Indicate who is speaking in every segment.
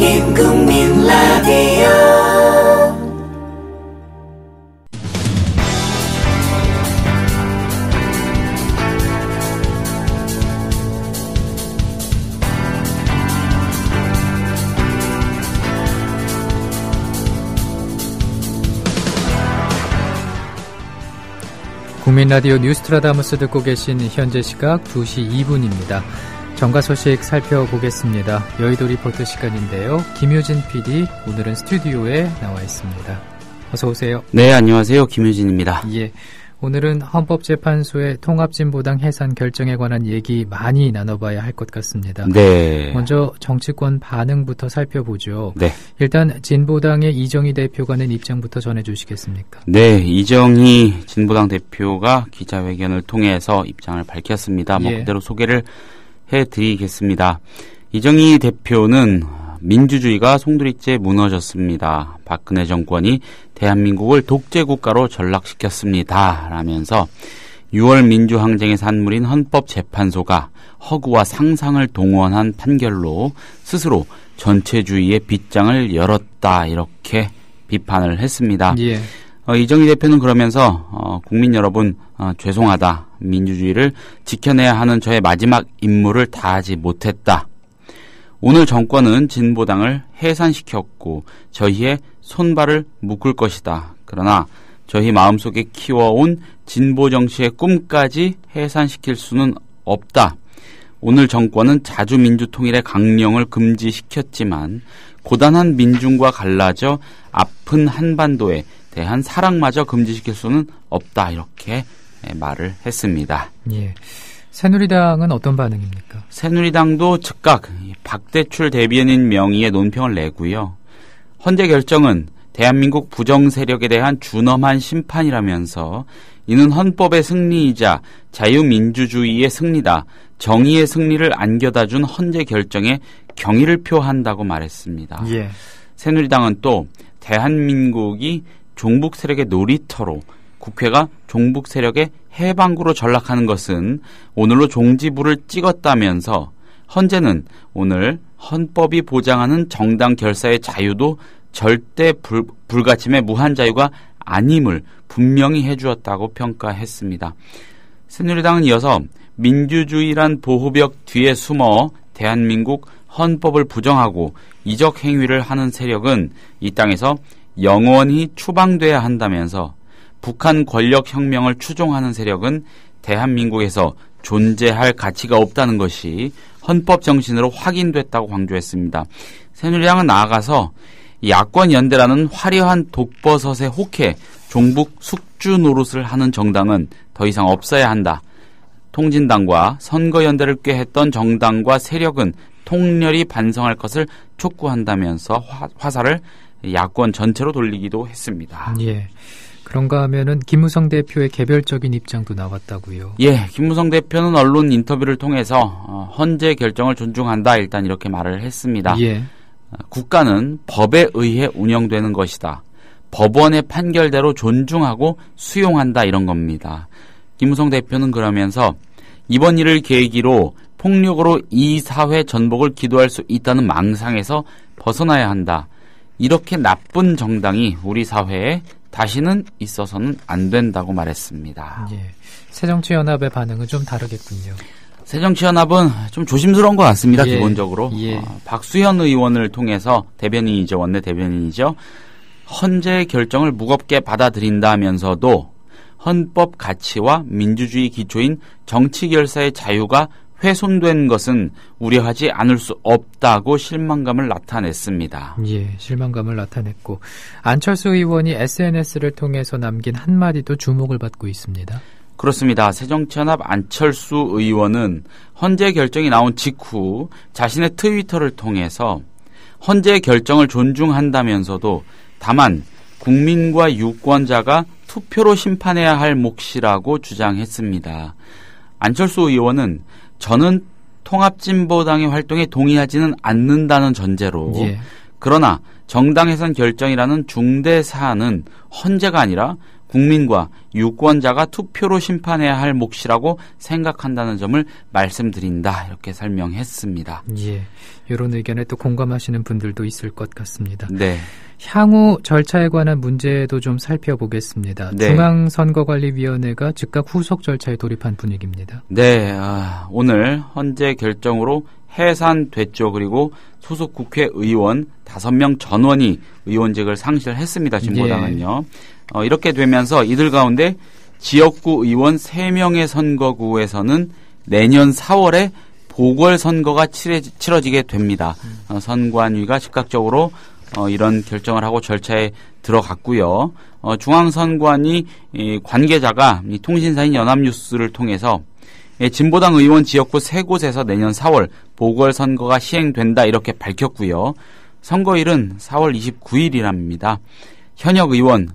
Speaker 1: 국민 라디오
Speaker 2: 국민 라디오 뉴스트라다무스 듣고 계신 현재 시각 2시 2분입니다. 정가 소식 살펴보겠습니다. 여의도 리포트 시간인데요. 김효진 PD 오늘은 스튜디오에 나와 있습니다. 어서 오세요.
Speaker 3: 네, 안녕하세요. 김효진입니다.
Speaker 2: 예, 오늘은 헌법재판소의 통합진보당 해산 결정에 관한 얘기 많이 나눠봐야 할 것 같습니다.
Speaker 3: 네.
Speaker 2: 먼저 정치권 반응부터 살펴보죠.
Speaker 3: 네.
Speaker 2: 일단 진보당의 이정희 대표가 낸 입장부터 전해주시겠습니까?
Speaker 3: 네, 이정희 진보당 대표가 기자회견을 통해서 입장을 밝혔습니다.
Speaker 2: 예.
Speaker 3: 그대로 소개를 해드리겠습니다. 이정희 대표는 민주주의가 송두리째 무너졌습니다. 박근혜 정권이 대한민국을 독재국가로 전락시켰습니다. 라면서 6월 민주항쟁의 산물인 헌법재판소가 허구와 상상을 동원한 판결로 스스로 전체주의의 빗장을 열었다. 이렇게 비판을 했습니다.
Speaker 2: 예.
Speaker 3: 이정희 대표는 그러면서 국민 여러분 죄송하다. 민주주의를 지켜내야 하는 저의 마지막 임무를 다하지 못했다. 오늘 정권은 진보당을 해산시켰고 저희의 손발을 묶을 것이다. 그러나 저희 마음속에 키워온 진보 정치의 꿈까지 해산시킬 수는 없다. 오늘 정권은 자주민주통일의 강령을 금지시켰지만 고단한 민중과 갈라져 아픈 한반도에 대한 사랑마저 금지시킬 수는 없다. 이렇게 말을 했습니다.
Speaker 2: 예. 새누리당은 어떤 반응입니까?
Speaker 3: 새누리당도 즉각 박대출 대변인 명의의 논평을 내고요. 헌재 결정은 대한민국 부정 세력에 대한 준엄한 심판이라면서 이는 헌법의 승리이자 자유민주주의의 승리다. 정의의 승리를 안겨다준 헌재 결정에 경의를 표한다고 말했습니다.
Speaker 2: 예.
Speaker 3: 새누리당은 또 대한민국이 종북 세력의 놀이터로 국회가 종북 세력의 해방구로 전락하는 것은 오늘로 종지부를 찍었다면서 헌재는 오늘 헌법이 보장하는 정당 결사의 자유도 절대 불가침의 무한 자유가 아님을 분명히 해주었다고 평가했습니다. 새누리당은 이어서 민주주의란 보호벽 뒤에 숨어 대한민국 헌법을 부정하고 이적 행위를 하는 세력은 이 땅에서 영원히 추방돼야 한다면서 북한 권력혁명을 추종하는 세력은 대한민국에서 존재할 가치가 없다는 것이 헌법 정신으로 확인됐다고 강조했습니다. 새누리당은 나아가서 야권 연대라는 화려한 독버섯에 혹해 종북 숙주 노릇을 하는 정당은 더 이상 없어야 한다. 통진당과 선거연대를 꾀했던 정당과 세력은 통렬히 반성할 것을 촉구한다면서 화살을 야권 전체로 돌리기도 했습니다.
Speaker 2: 예. 그런가 하면은 김무성 대표의 개별적인 입장도 나왔다고요.
Speaker 3: 예, 김무성 대표는 언론 인터뷰를 통해서 헌재 결정을 존중한다. 일단 이렇게 말을 했습니다.
Speaker 2: 예.
Speaker 3: 국가는 법에 의해 운영되는 것이다. 법원의 판결대로 존중하고 수용한다. 이런 겁니다. 김무성 대표는 그러면서 이번 일을 계기로 폭력으로 이 사회 전복을 기도할 수 있다는 망상에서 벗어나야 한다. 이렇게 나쁜 정당이 우리 사회에 다시는 있어서는 안 된다고 말했습니다.
Speaker 2: 예. 새정치연합의 반응은 좀 다르겠군요.
Speaker 3: 새정치연합은 좀 조심스러운 것 같습니다.
Speaker 2: 예.
Speaker 3: 기본적으로.
Speaker 2: 예.
Speaker 3: 박수현 의원을 통해서 대변인이죠. 원내 대변인이죠. 헌재 결정을 무겁게 받아들인다면서도 헌법 가치와 민주주의 기초인 정치 결사의 자유가 훼손된 것은 우려하지 않을 수 없다고 실망감을 나타냈습니다.
Speaker 2: 예, 실망감을 나타냈고 안철수 의원이 SNS를 통해서 남긴 한마디도 주목을 받고 있습니다.
Speaker 3: 그렇습니다. 새정치연합 안철수 의원은 헌재 결정이 나온 직후 자신의 트위터를 통해서 헌재 결정을 존중한다면서도 다만 국민과 유권자가 투표로 심판해야 할 몫이라고 주장했습니다. 안철수 의원은 저는 통합진보당의 활동에 동의하지는 않는다는 전제로
Speaker 2: 예.
Speaker 3: 그러나 정당 해산 결정이라는 중대 사안은 헌재가 아니라 국민과 유권자가 투표로 심판해야 할 몫이라고 생각한다는 점을 말씀드린다. 이렇게 설명했습니다.
Speaker 2: 예, 이런 의견에 또 공감하시는 분들도 있을 것 같습니다.
Speaker 3: 네.
Speaker 2: 향후 절차에 관한 문제도 좀 살펴보겠습니다.
Speaker 3: 네.
Speaker 2: 중앙선거관리위원회가 즉각 후속 절차에 돌입한 분위기입니다.
Speaker 3: 네, 오늘 헌재 결정으로 해산됐죠. 그리고 소속 국회의원 5명 전원이 의원직을 상실했습니다. 진보당은요. 이렇게 되면서 이들 가운데 지역구 의원 3명의 선거구에서는 내년 4월에 보궐선거가 치러지게 됩니다. 선관위가 즉각적으로 이런 결정을 하고 절차에 들어갔고요. 중앙선관위 관계자가 통신사인 연합뉴스를 통해서 진보당 의원 지역구 3곳에서 내년 4월 보궐선거가 시행된다 이렇게 밝혔고요. 선거일은 4월 29일이랍니다. 현역 의원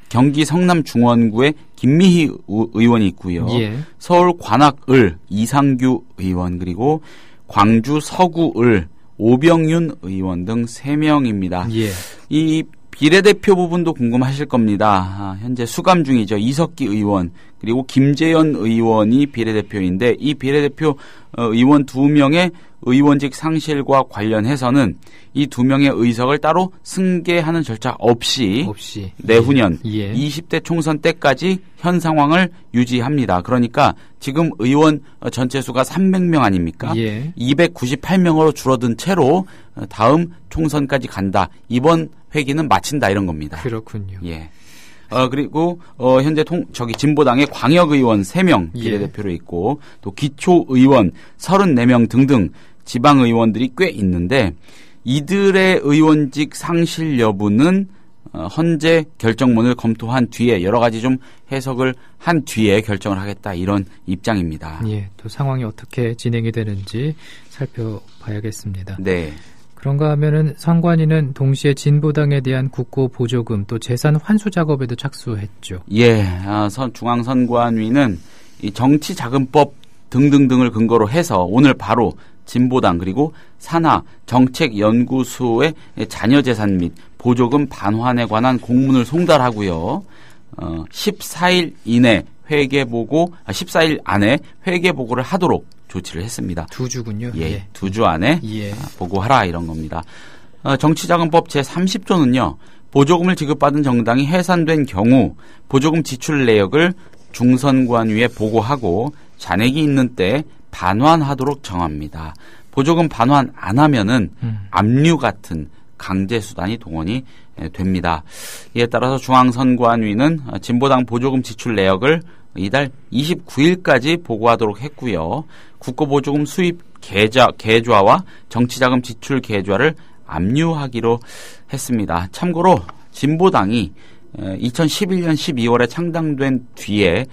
Speaker 3: 경기 성남 중원구에 김미희 의원이 있고요.
Speaker 2: 예.
Speaker 3: 서울 관악을 이상규 의원 그리고 광주 서구을 오병윤 의원 등 3명입니다.
Speaker 2: 예.
Speaker 3: 이 비례대표 부분도 궁금하실 겁니다. 현재 수감 중이죠. 이석기 의원 그리고 김재현 의원이 비례대표인데 이 비례대표 의원 2명의 의원직 상실과 관련해서는 이 2명의 의석을 따로 승계하는 절차 없이 내후년
Speaker 2: 예.
Speaker 3: 20대 총선 때까지 현 상황을 유지합니다. 그러니까 지금 의원 전체 수가 300명 아닙니까?
Speaker 2: 예.
Speaker 3: 298명으로 줄어든 채로 다음 총선까지 간다. 이번 회기는 마친다 이런 겁니다.
Speaker 2: 그렇군요.
Speaker 3: 예. 그리고 현재 진보당의 광역의원 3명 비례대표로 있고 또 기초의원 34명 등등 지방의원들이 꽤 있는데 이들의 의원직 상실 여부는 헌재 결정문을 검토한 뒤에 여러 가지 좀 해석을 한 뒤에 결정을 하겠다 이런 입장입니다.
Speaker 2: 예, 또 상황이 어떻게 진행이 되는지 살펴봐야겠습니다.
Speaker 3: 네.
Speaker 2: 그런가 하면은 선관위는 동시에 진보당에 대한 국고 보조금 또 재산 환수 작업에도 착수했죠.
Speaker 3: 예, 중앙선관위는 이 정치자금법 등등등을 근거로 해서 오늘 바로 진보당 그리고 산하 정책연구소의 자녀재산 및 보조금 반환에 관한 공문을 송달하고요. 14일 이내 회계보고 14일 안에 회계보고를 하도록 조치를 했습니다.
Speaker 2: 2주군요.
Speaker 3: 예, 2주 안에 보고하라 이런 겁니다. 정치자금법 제30조는요. 보조금을 지급받은 정당이 해산된 경우 보조금 지출 내역을 중선관위에 보고하고 잔액이 있는 때 반환하도록 정합니다. 보조금 반환 안 하면은 압류 같은 강제 수단이 동원이 됩니다. 이에 따라서 중앙선관위는 진보당 보조금 지출 내역을 이달 29일까지 보고하도록 했고요. 국고보조금 수입 계좌와 정치자금 지출 계좌를 압류하기로 했습니다. 참고로 진보당이 2011년 12월에 창당된 뒤에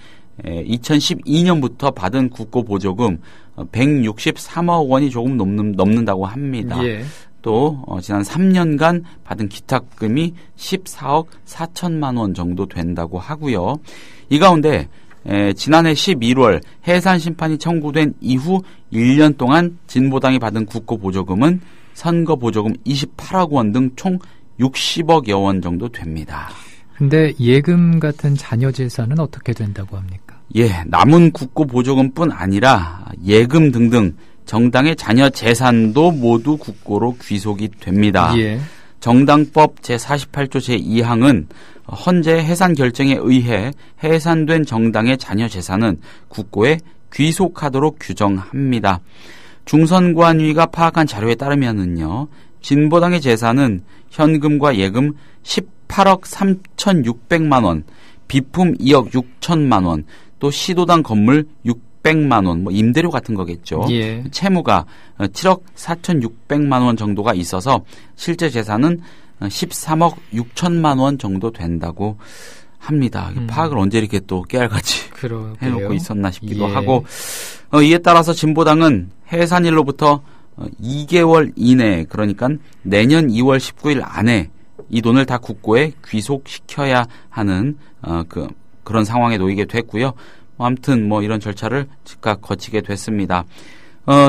Speaker 3: 2012년부터 받은 국고보조금 163억 원이 조금 넘는다고 합니다.
Speaker 2: 예.
Speaker 3: 또 지난 3년간 받은 기탁금이 14억 4천만 원 정도 된다고 하고요. 이 가운데 지난해 11월 해산 심판이 청구된 이후 1년 동안 진보당이 받은 국고보조금은 선거보조금 28억 원 등 총 60억여 원 정도 됩니다.
Speaker 2: 근데 예금 같은 자녀재산은 어떻게 된다고 합니까?
Speaker 3: 예, 남은 국고보조금뿐 아니라 예금 등등 정당의 자녀 재산도 모두 국고로 귀속이 됩니다.
Speaker 2: 예.
Speaker 3: 정당법 제48조 제2항은 헌재 해산 결정에 의해 해산된 정당의 자녀 재산은 국고에 귀속하도록 규정합니다. 중선관위가 파악한 자료에 따르면은요, 진보당의 재산은 현금과 예금 18억 3,600만 원, 비품 2억 6천만 원, 또 시도당 건물 600만 원, 뭐 임대료 같은 거겠죠.
Speaker 2: 예.
Speaker 3: 채무가 7억 4,600만 원 정도가 있어서 실제 재산은 13억 6천만 원 정도 된다고 합니다. 파악을 언제 이렇게 또 깨알같이 해놓고 있었나 싶기도 하고 이에 따라서 진보당은 해산일로부터 2개월 이내 그러니까 내년 2월 19일 안에 이 돈을 다 국고에 귀속시켜야 하는 그런 상황에 놓이게 됐고요. 아무튼 뭐 이런 절차를 즉각 거치게 됐습니다.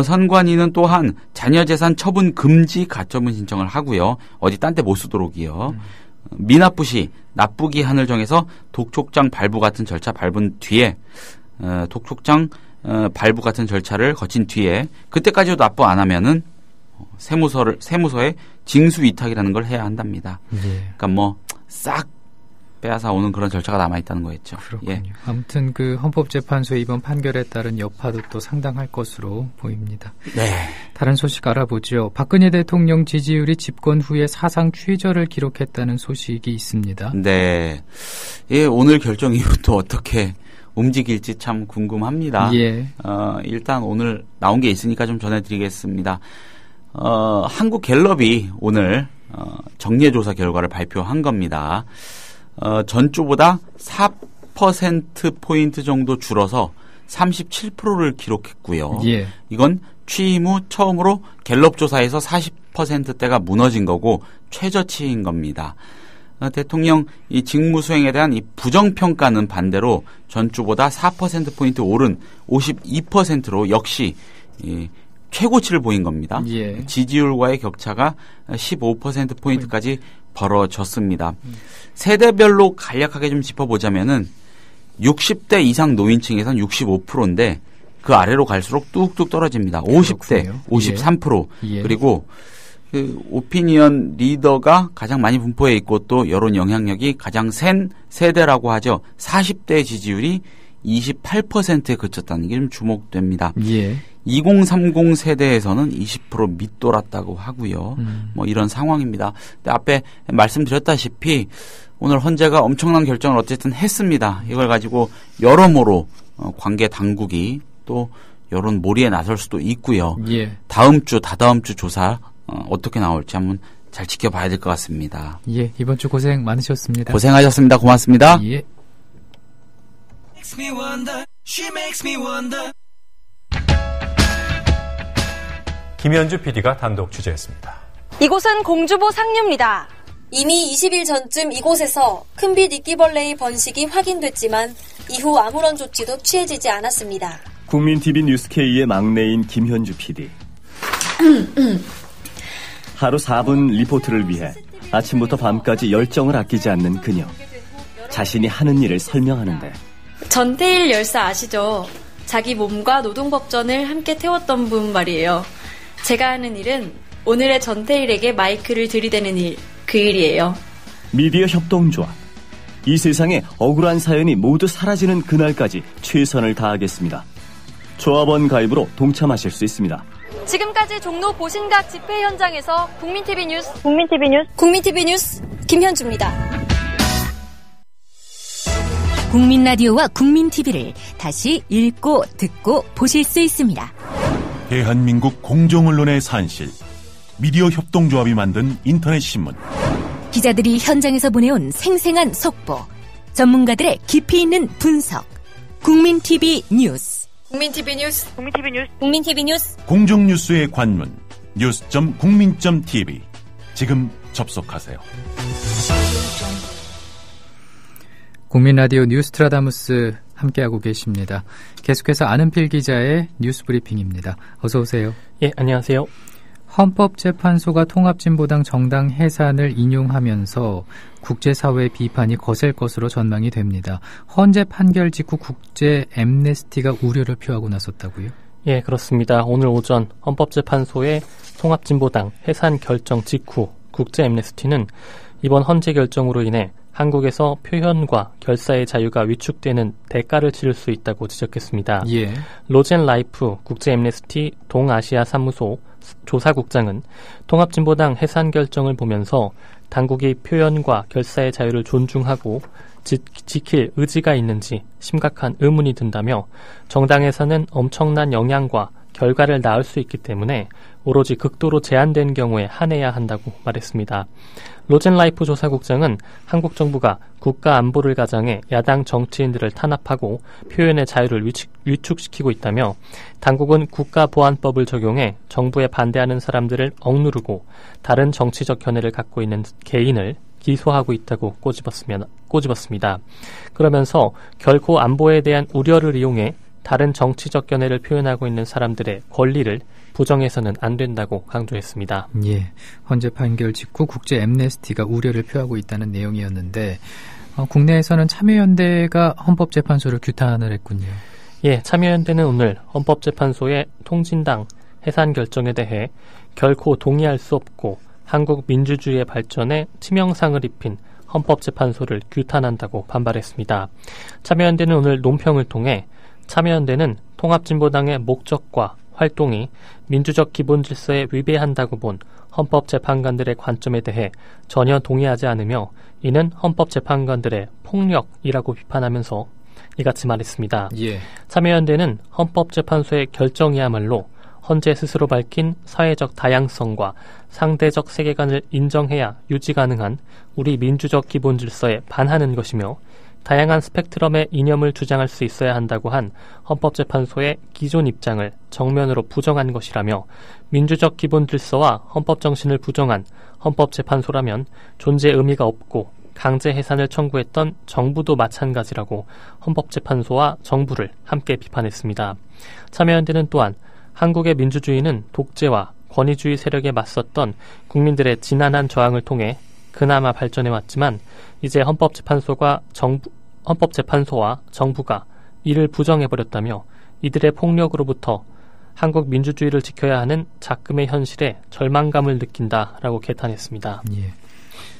Speaker 3: 선관위는 또한 자녀재산 처분 금지 가처분 신청을 하고요. 어디 딴 데 못 쓰도록이요. 미납부 시 납부기한을 정해서 독촉장 발부 같은 절차 밟은 뒤에 독촉장 발부 같은 절차를 거친 뒤에 그때까지도 납부 안 하면은 세무서에 징수 위탁이라는 걸 해야 한답니다.
Speaker 2: 예.
Speaker 3: 그러니까 뭐 싹 빼앗아 오는 그런 절차가 남아 있다는 거겠죠.
Speaker 2: 그렇군요.
Speaker 3: 예.
Speaker 2: 아무튼 그 헌법재판소의 이번 판결에 따른 여파도 또 상당할 것으로 보입니다.
Speaker 3: 네.
Speaker 2: 다른 소식 알아보죠. 박근혜 대통령 지지율이 집권 후에 사상 최저를 기록했다는 소식이 있습니다.
Speaker 3: 네. 예, 오늘 결정 이후 또 어떻게 움직일지 참 궁금합니다.
Speaker 2: 예.
Speaker 3: 일단 오늘 나온 게 있으니까 좀 전해드리겠습니다. 한국갤럽이 오늘 정례조사 결과를 발표한 겁니다. 전주보다 4%포인트 정도 줄어서 37%를 기록했고요.
Speaker 2: 예.
Speaker 3: 이건 취임 후 처음으로 갤럽 조사에서 40%대가 무너진 거고 최저치인 겁니다. 대통령 이 직무 수행에 대한 이 부정평가는 반대로 전주보다 4%포인트 오른 52%로 역시 최고치를 보인 겁니다.
Speaker 2: 예.
Speaker 3: 지지율과의 격차가 15%포인트까지 벌어졌습니다. 세대별로 간략하게 좀 짚어보자면은 60대 이상 노인층에선 65%인데 그 아래로 갈수록 뚝뚝 떨어집니다. 50대,
Speaker 2: 그렇군요.
Speaker 3: 53%.
Speaker 2: 예.
Speaker 3: 그리고 그 오피니언 리더가 가장 많이 분포해 있고 또 여론 영향력이 가장 센 세대라고 하죠. 40대 지지율이 28%에 그쳤다는 게 좀 주목됩니다.
Speaker 2: 예.
Speaker 3: 2030 세대에서는 20% 밑돌았다고 하고요. 뭐 이런 상황입니다. 근데 앞에 말씀드렸다시피 오늘 헌재가 엄청난 결정을 어쨌든 했습니다. 이걸 가지고 여러모로 관계 당국이 또 여론 몰이에 나설 수도 있고요.
Speaker 2: 예.
Speaker 3: 다음 주, 다다음 주 조사 어떻게 나올지 한번 잘 지켜봐야 될 것 같습니다.
Speaker 2: 예, 이번 주 고생 많으셨습니다.
Speaker 3: 고생하셨습니다. 고맙습니다.
Speaker 2: 예.
Speaker 1: 김현주 PD가 단독 취재했습니다.
Speaker 4: 이곳은 공주보 상류입니다.
Speaker 5: 이미 20일 전쯤 이곳에서 큰빛 이끼벌레의 번식이 확인됐지만 이후 아무런 조치도 취해지지 않았습니다.
Speaker 6: 국민TV 뉴스K의 막내인 김현주 PD. 하루 4분 리포트를 위해 아침부터 밤까지 열정을 아끼지 않는 그녀. 자신이 하는 일을 설명하는데.
Speaker 7: 전태일 열사 아시죠? 자기 몸과 노동법전을 함께 태웠던 분 말이에요. 제가 하는 일은 오늘의 전태일에게 마이크를 들이대는 일, 그 일이에요.
Speaker 6: 미디어 협동조합. 이 세상에 억울한 사연이 모두 사라지는 그날까지 최선을 다하겠습니다. 조합원 가입으로 동참하실 수 있습니다.
Speaker 4: 지금까지 종로 보신각 집회 현장에서 국민TV 뉴스 김현주입니다.
Speaker 8: 국민 라디오와 국민 TV를 다시 읽고 듣고 보실 수 있습니다.
Speaker 9: 대한민국 공정언론의 산실, 미디어 협동조합이 만든 인터넷 신문.
Speaker 8: 기자들이 현장에서 보내온 생생한 속보, 전문가들의 깊이 있는 분석. 국민 TV 뉴스.
Speaker 9: 공정뉴스의 관문, news.국민.tv. 지금 접속하세요.
Speaker 2: 국민라디오 뉴스트라다무스 함께하고 계십니다. 계속해서 아는필 기자의 뉴스 브리핑입니다. 어서 오세요.
Speaker 10: 예, 안녕하세요.
Speaker 2: 헌법재판소가 통합진보당 정당 해산을 인용하면서 국제사회의 비판이 거셀 것으로 전망이 됩니다. 헌재 판결 직후 국제 엠네스티가 우려를 표하고 나섰다고요?
Speaker 10: 예, 그렇습니다. 오늘 오전 헌법재판소의 통합진보당 해산 결정 직후 국제 엠네스티는 이번 헌재 결정으로 인해 한국에서 표현과 결사의 자유가 위축되는 대가를 치를 수 있다고 지적했습니다.
Speaker 2: 예.
Speaker 10: 로젠 라이프 국제 엠네스티 동아시아 사무소 조사국장은 통합진보당 해산 결정을 보면서 당국이 표현과 결사의 자유를 존중하고 지킬 의지가 있는지 심각한 의문이 든다며 정당에서는 엄청난 영향과 결과를 낳을 수 있기 때문에 오로지 극도로 제한된 경우에 한해야 한다고 말했습니다. 로젠 라이프 조사국장은 한국 정부가 국가 안보를 가장해 야당 정치인들을 탄압하고 표현의 자유를 위축시키고 있다며 당국은 국가보안법을 적용해 정부에 반대하는 사람들을 억누르고 다른 정치적 견해를 갖고 있는 개인을 기소하고 있다고 꼬집었습니다. 그러면서 결코 안보에 대한 우려를 이용해 다른 정치적 견해를 표현하고 있는 사람들의 권리를 부정해서는 안 된다고 강조했습니다.
Speaker 2: 예, 헌재 판결 직후 국제 엠네스티가 우려를 표하고 있다는 내용이었는데 국내에서는 참여연대가 헌법재판소를 규탄을 했군요.
Speaker 10: 예, 참여연대는 오늘 헌법재판소의 통진당 해산 결정에 대해 결코 동의할 수 없고 한국 민주주의의 발전에 치명상을 입힌 헌법재판소를 규탄한다고 반발했습니다. 참여연대는 오늘 논평을 통해 참여연대는 통합진보당의 목적과 활동이 민주적 기본질서에 위배한다고 본 헌법재판관들의 관점에 대해 전혀 동의하지 않으며 이는 헌법재판관들의 폭력이라고 비판하면서 이같이 말했습니다.
Speaker 2: 예.
Speaker 10: 참여연대는 헌법재판소의 결정이야말로 헌재 스스로 밝힌 사회적 다양성과 상대적 세계관을 인정해야 유지 가능한 우리 민주적 기본 질서에 반하는 것이며 다양한 스펙트럼의 이념을 주장할 수 있어야 한다고 한 헌법재판소의 기존 입장을 정면으로 부정한 것이라며 민주적 기본 질서와 헌법 정신을 부정한 헌법재판소라면 존재 의미가 없고 강제 해산을 청구했던 정부도 마찬가지라고 헌법재판소와 정부를 함께 비판했습니다. 참여연대는 또한 한국의 민주주의는 독재와 권위주의 세력에 맞섰던 국민들의 지난한 저항을 통해 그나마 발전해왔지만 이제 헌법재판소와 정부가 이를 부정해버렸다며 이들의 폭력으로부터 한국 민주주의를 지켜야 하는 작금의 현실에 절망감을 느낀다라고 개탄했습니다.
Speaker 2: 예.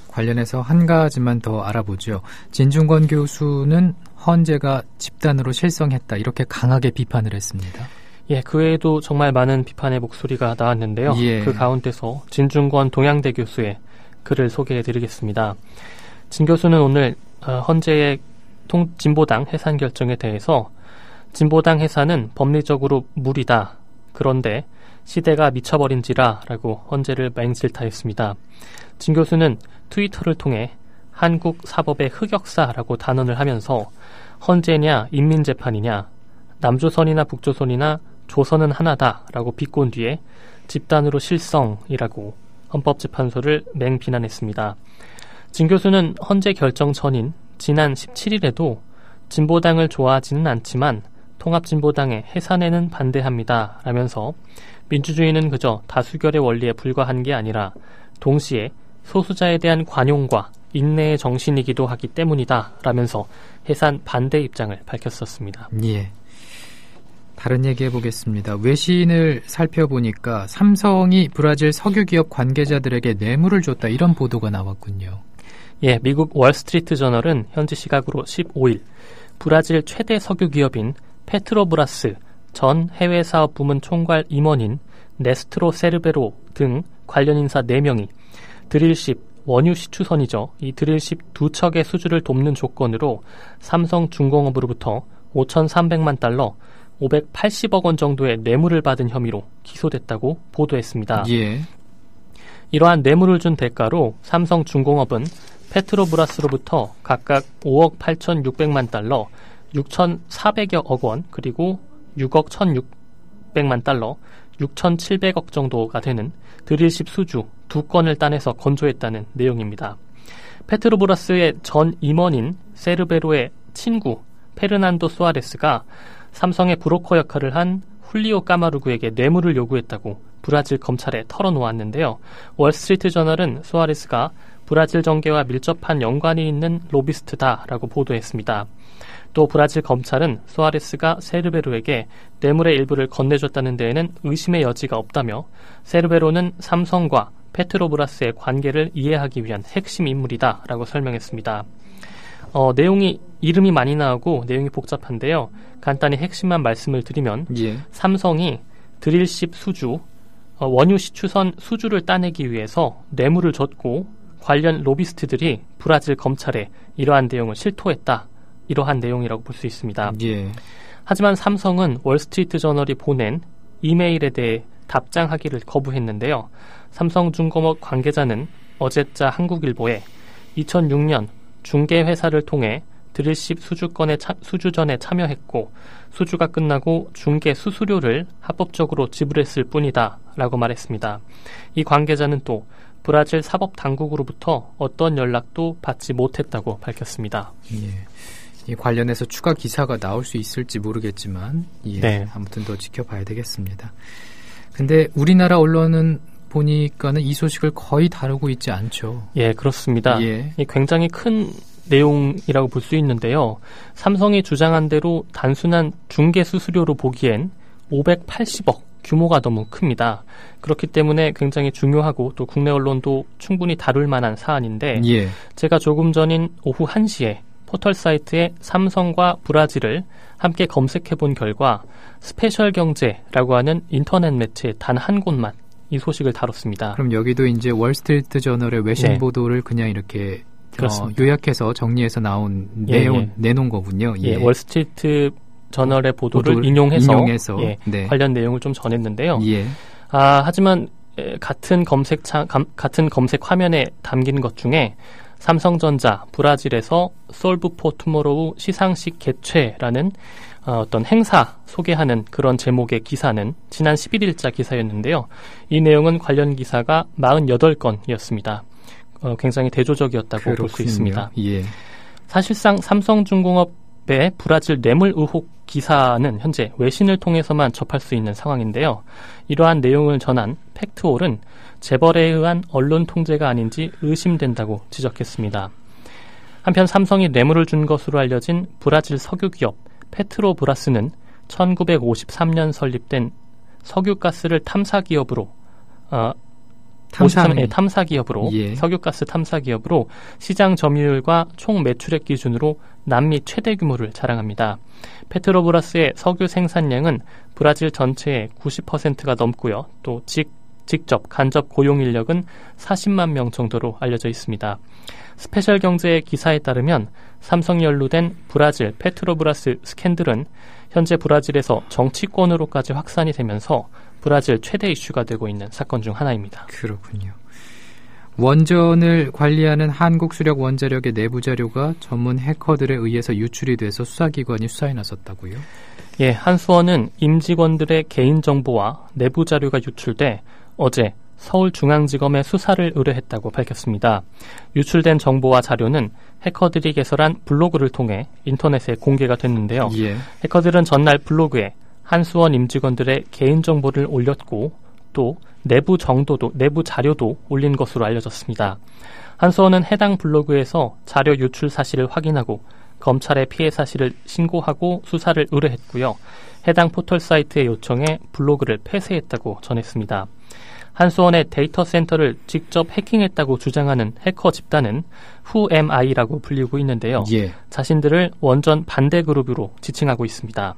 Speaker 2: 관련해서 한 가지만 더 알아보죠. 진중권 교수는 헌재가 집단으로 실성했다 이렇게 강하게 비판을 했습니다.
Speaker 10: 예, 그 외에도 정말 많은 비판의 목소리가 나왔는데요.
Speaker 2: 예.
Speaker 10: 그 가운데서 진중권 동양대 교수의 글을 소개해드리겠습니다. 진 교수는 오늘 헌재의 진보당 해산 결정에 대해서 진보당 해산은 법리적으로 무리다. 그런데 시대가 미쳐버린지라 라고 헌재를 맹질타했습니다. 진 교수는 트위터를 통해 한국 사법의 흑역사라고 단언을 하면서 헌재냐 인민재판이냐 남조선이나 북조선이나 조선은 하나다라고 비꼰 뒤에 집단으로 실성이라고 헌법재판소를 맹비난했습니다. 진 교수는 헌재 결정 전인 지난 17일에도 진보당을 좋아하지는 않지만 통합진보당의 해산에는 반대합니다 라면서 민주주의는 그저 다수결의 원리에 불과한 게 아니라 동시에 소수자에 대한 관용과 인내의 정신이기도 하기 때문이다 라면서 해산 반대 입장을 밝혔었습니다.
Speaker 2: 예. 다른 얘기 해보겠습니다. 외신을 살펴보니까 삼성이 브라질 석유기업 관계자들에게 뇌물을 줬다 이런 보도가 나왔군요.
Speaker 10: 예, 미국 월스트리트 저널은 현지 시각으로 15일 브라질 최대 석유기업인 페트로브라스 전 해외사업부문 총괄 임원인 네스트로 세르베로 등 관련 인사 4명이 드릴십, 원유시 추선이죠. 이 드릴십 2척의 수주를 돕는 조건으로 삼성중공업으로부터 5,300만 달러, 580억 원 정도의 뇌물을 받은 혐의로 기소됐다고 보도했습니다.
Speaker 2: 예.
Speaker 10: 이러한 뇌물을 준 대가로 삼성중공업은 페트로브라스로부터 각각 5억 8,600만 달러, 6,400억 원, 그리고 6억 1,600만 달러, 6,700억 정도가 되는 드릴십 수주 2건을 따내서 건조했다는 내용입니다. 페트로브라스의 전 임원인 세르베로의 친구 페르난도 수아레스가 삼성의 브로커 역할을 한 훌리오 까마루구에게 뇌물을 요구했다고 브라질 검찰에 털어놓았는데요. 월스트리트 저널은 수아레스가 브라질 정계와 밀접한 연관이 있는 로비스트다라고 보도했습니다. 또 브라질 검찰은 수아레스가 세르베로에게 뇌물의 일부를 건네줬다는 데에는 의심의 여지가 없다며 세르베로는 삼성과 페트로브라스의 관계를 이해하기 위한 핵심 인물이다라고 설명했습니다. 내용이 이름이 많이 나오고 내용이 복잡한데요. 간단히 핵심만 말씀을 드리면
Speaker 2: 예.
Speaker 10: 삼성이 드릴십 수주, 원유시 추선 수주를 따내기 위해서 뇌물을 줬고 관련 로비스트들이 브라질 검찰에 이러한 내용을 실토했다. 이러한 내용이라고 볼 수 있습니다.
Speaker 2: 예.
Speaker 10: 하지만 삼성은 월스트리트 저널이 보낸 이메일에 대해 답장하기를 거부했는데요. 삼성중공업 관계자는 어제자 한국일보에 2006년 중개회사를 통해 드릴십 수주전에 참여했고 수주가 끝나고 중개 수수료를 합법적으로 지불했을 뿐이다 라고 말했습니다. 이 관계자는 또 브라질 사법당국으로부터 어떤 연락도 받지 못했다고 밝혔습니다.
Speaker 2: 예. 이 관련해서 추가 기사가 나올 수 있을지 모르겠지만 예,
Speaker 10: 네.
Speaker 2: 아무튼 더 지켜봐야 되겠습니다. 근데 우리나라 언론은 보니까는 이 소식을 거의 다루고 있지 않죠.
Speaker 10: 예, 그렇습니다.
Speaker 2: 예.
Speaker 10: 굉장히 큰 내용이라고 볼 수 있는데요. 삼성이 주장한 대로 단순한 중개 수수료로 보기엔 580억 규모가 너무 큽니다. 그렇기 때문에 굉장히 중요하고 또 국내 언론도 충분히 다룰 만한 사안인데
Speaker 2: 예.
Speaker 10: 제가 조금 전인 오후 1시에 포털 사이트에 삼성과 브라질을 함께 검색해 본 결과 스페셜 경제라고 하는 인터넷 매체 단 한 곳만 이 소식을 다뤘습니다.
Speaker 2: 그럼 여기도 이제 월스트리트 저널의 외신
Speaker 10: 네.
Speaker 2: 보도를 그냥 이렇게
Speaker 10: 그렇습니다.
Speaker 2: 요약해서 정리해서 나온 내놓은 거군요.
Speaker 10: 예, 월스트리트 저널의 보도를 인용해서 예,
Speaker 2: 네.
Speaker 10: 관련 내용을 좀 전했는데요.
Speaker 2: 예.
Speaker 10: 하지만 같은 검색 화면에 담긴 것 중에 삼성전자 브라질에서 솔브 포 투모로우 시상식 개최라는 어떤 행사 소개하는 그런 제목의 기사는 지난 11일자 기사였는데요. 이 내용은 관련 기사가 48건이었습니다. 굉장히 대조적이었다고 볼 수 있습니다.
Speaker 2: 예.
Speaker 10: 사실상 삼성중공업의 브라질 뇌물 의혹 기사는 현재 외신을 통해서만 접할 수 있는 상황인데요. 이러한 내용을 전한 팩트홀은 재벌에 의한 언론 통제가 아닌지 의심된다고 지적했습니다. 한편 삼성이 뇌물을 준 것으로 알려진 브라질 석유기업 페트로브라스는 1953년 설립된 석유가스를 탐사기업으로
Speaker 2: 예.
Speaker 10: 석유가스 탐사기업으로 시장 점유율과 총 매출액 기준으로 남미 최대 규모를 자랑합니다. 페트로브라스의 석유 생산량은 브라질 전체의 90%가 넘고요. 또 직접 간접 고용 인력은 40만 명 정도로 알려져 있습니다. 스페셜 경제의 기사에 따르면 삼성이 연루된 브라질 페트로브라스 스캔들은 현재 브라질에서 정치권으로까지 확산이 되면서 브라질 최대 이슈가 되고 있는 사건 중 하나입니다.
Speaker 2: 그렇군요. 원전을 관리하는 한국수력원자력의 내부 자료가 전문 해커들에 의해서 유출이 돼서 수사기관이 수사에 나섰다고요?
Speaker 10: 예, 한수원은 임직원들의 개인정보와 내부 자료가 유출돼 어제 서울중앙지검에 수사를 의뢰했다고 밝혔습니다. 유출된 정보와 자료는 해커들이 개설한 블로그를 통해 인터넷에 공개가 됐는데요.
Speaker 2: 예.
Speaker 10: 해커들은 전날 블로그에 한수원 임직원들의 개인정보를 올렸고 또 내부 자료도 올린 것으로 알려졌습니다. 한수원은 해당 블로그에서 자료 유출 사실을 확인하고 검찰에 피해 사실을 신고하고 수사를 의뢰했고요. 해당 포털 사이트의 요청에 블로그를 폐쇄했다고 전했습니다. 한수원의 데이터 센터를 직접 해킹했다고 주장하는 해커 집단은 WhoamI라고 불리고 있는데요.
Speaker 2: 예.
Speaker 10: 자신들을 원전 반대 그룹으로 지칭하고 있습니다.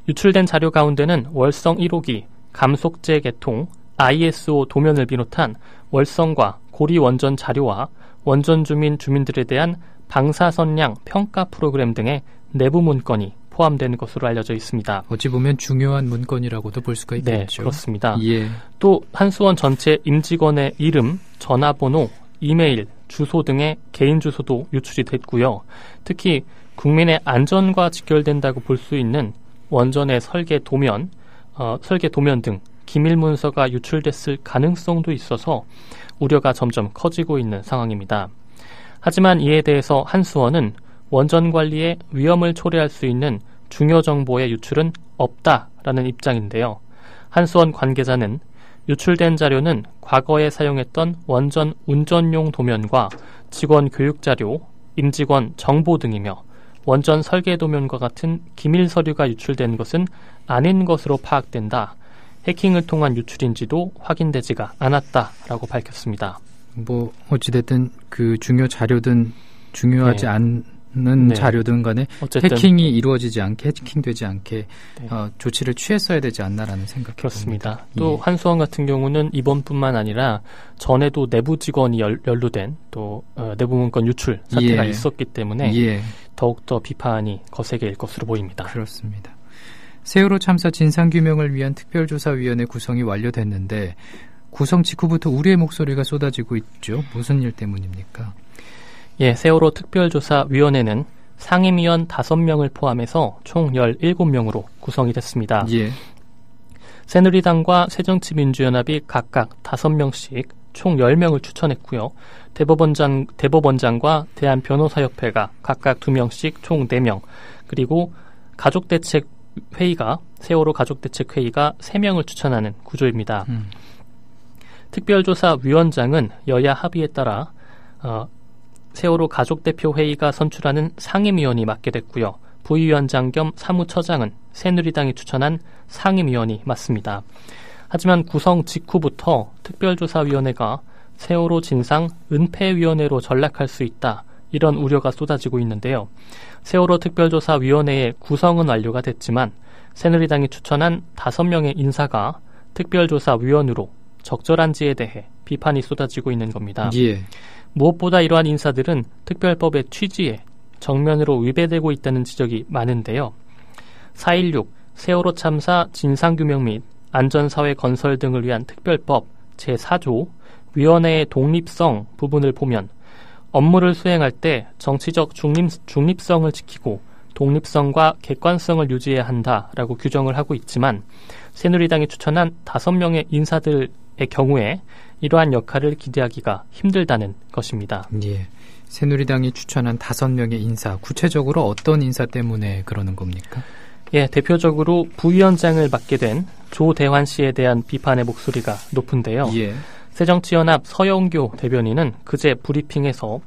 Speaker 10: 유출된 자료 가운데는 월성 1호기, 감속제 개통, ISO 도면을 비롯한 월성과 고리 원전 자료와 원전 주민들에 대한 방사선량 평가 프로그램 등의 내부 문건이 포함된 것으로 알려져 있습니다.
Speaker 2: 어찌 보면 중요한 문건이라고도 볼 수가 있겠죠.
Speaker 10: 네, 그렇습니다.
Speaker 2: 예.
Speaker 10: 또 한수원 전체 임직원의 이름, 전화번호, 이메일, 주소 등의 개인 주소도 유출이 됐고요. 특히 국민의 안전과 직결된다고 볼 수 있는 원전의 설계 도면 등 기밀 문서가 유출됐을 가능성도 있어서 우려가 점점 커지고 있는 상황입니다. 하지만 이에 대해서 한수원은 원전 관리에 위험을 초래할 수 있는 중요 정보의 유출은 없다라는 입장인데요. 한수원 관계자는 유출된 자료는 과거에 사용했던 원전 운전용 도면과 직원 교육 자료, 임직원 정보 등이며 원전 설계 도면과 같은 기밀 서류가 유출된 것은 아닌 것으로 파악된다. 해킹을 통한 유출인지도 확인되지가 않았다라고 밝혔습니다.
Speaker 2: 뭐 어찌됐든 그 중요 자료든 중요하지 않는 자료든 간에 어쨌든 해킹이 이루어지지 않게 해킹되지 않게 조치를 취했어야 되지 않나라는 생각이
Speaker 10: 그렇습니다.
Speaker 2: 듭니다.
Speaker 10: 또 한수원 같은 경우는 이번뿐만 아니라 전에도 내부 직원이 연루된 또 내부 문건 유출 사태가 있었기 때문에 더욱더 비판이 거세게 일 것으로 보입니다.
Speaker 2: 그렇습니다. 세월호 참사 진상규명을 위한 특별조사위원회 구성이 완료됐는데 구성 직후부터 우려의 목소리가 쏟아지고 있죠. 무슨 일 때문입니까?
Speaker 10: 예, 세월호 특별조사위원회는 상임위원 5명을 포함해서 총 17명으로 구성이 됐습니다.
Speaker 2: 예.
Speaker 10: 새누리당과 새정치민주연합이 각각 5명씩 총 10명을 추천했고요. 대법원장과 대한변호사협회가 각각 2명씩 총 4명, 그리고 세월호 가족대책회의가 3명을 추천하는 구조입니다. 특별조사위원장은 여야 합의에 따라 세월호 가족대표회의가 선출하는 상임위원이 맡게 됐고요. 부위원장 겸 사무처장은 새누리당이 추천한 상임위원이 맡습니다. 하지만 구성 직후부터 특별조사위원회가 세월호 진상 은폐위원회로 전락할 수 있다, 이런 우려가 쏟아지고 있는데요. 세월호 특별조사위원회의 구성은 완료가 됐지만 새누리당이 추천한 5명의 인사가 특별조사위원으로 적절한지에 대해 비판이 쏟아지고 있는 겁니다.
Speaker 2: 예.
Speaker 10: 무엇보다 이러한 인사들은 특별법의 취지에 정면으로 위배되고 있다는 지적이 많은데요. 4.16 세월호 참사 진상규명 및 안전사회 건설 등을 위한 특별법 제4조 위원회의 독립성 부분을 보면 업무를 수행할 때 정치적 중립성을 지키고 독립성과 객관성을 유지해야 한다라고 규정을 하고 있지만 새누리당이 추천한 5명의 인사들의 경우에 이러한 역할을 기대하기가 힘들다는 것입니다.
Speaker 2: 예. 새누리당이 추천한 5명의 인사, 구체적으로 어떤 인사 때문에 그러는 겁니까?
Speaker 10: 예, 대표적으로 부위원장을 맡게 된 조대환 씨에 대한 비판의 목소리가 높은데요.
Speaker 2: 예.
Speaker 10: 새정치연합 서영교 대변인은 그제 브리핑에서